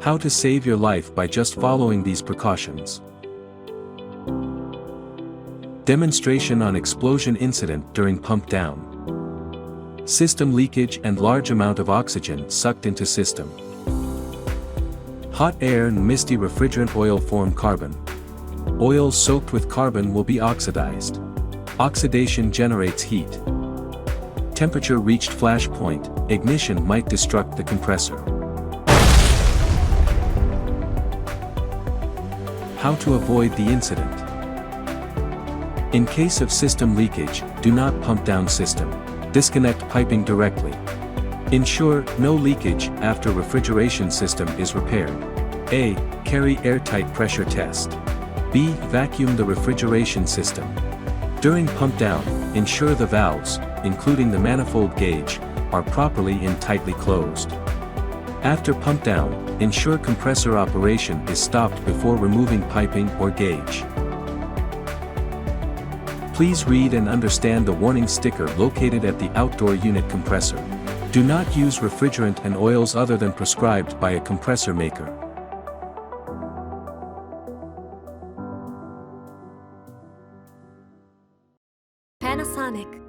How to save your life by just following these precautions. Demonstration on explosion incident during pump down. System leakage and large amount of oxygen sucked into system. Hot air and misty refrigerant oil form carbon. Oil soaked with carbon will be oxidized. Oxidation generates heat. Temperature reached flash point, ignition might destruct the compressor. How to avoid the incident. In case of system leakage, do not pump down system. Disconnect piping directly. Ensure no leakage after refrigeration system is repaired. A. Carry airtight pressure test. B. Vacuum the refrigeration system. During pump down, ensure the valves, including the manifold gauge, are properly and tightly closed. After pump down, ensure compressor operation is stopped before removing piping or gauge. Please read and understand the warning sticker located at the outdoor unit compressor. Do not use refrigerant and oils other than prescribed by a compressor maker. Panasonic.